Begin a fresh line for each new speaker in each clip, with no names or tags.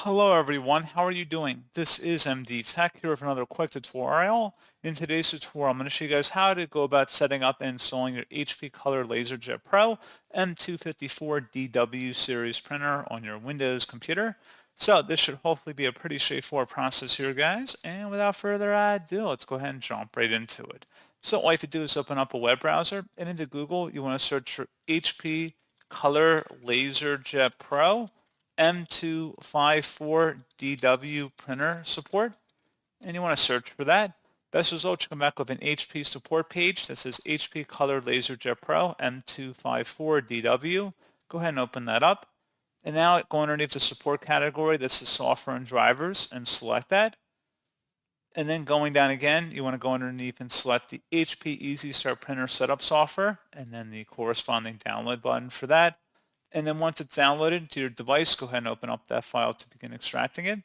Hello everyone, how are you doing? This is MD Tech here with another quick tutorial. In today's tutorial, I'm going to show you guys how to go about setting up and installing your HP Color LaserJet Pro M254dw series printer on your Windows computer. So this should hopefully be a pretty straightforward process here, guys. And without further ado, let's go ahead and jump right into it. So all you have to do is open up a web browser, and into Google, you want to search for HP Color LaserJet Pro M254dw printer support, and you want to search for that. Best result, you come back with an HP support page that says HP Color LaserJet Pro M254dw. Go ahead and open that up. And now go underneath the support category, this is software and drivers, and select that. And then going down again, you want to go underneath and select the HP Easy Start Printer Setup software, and then the corresponding download button for that. And then once it's downloaded to your device, go ahead and open up that file to begin extracting it.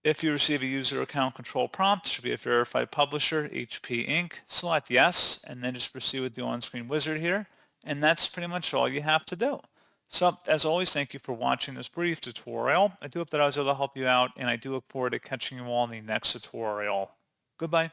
If you receive a user account control prompt, it should be a verified publisher, HP Inc. Select yes, and then just proceed with the on-screen wizard here. And that's pretty much all you have to do. So, as always, thank you for watching this brief tutorial. I do hope that I was able to help you out, and I do look forward to catching you all in the next tutorial. Goodbye.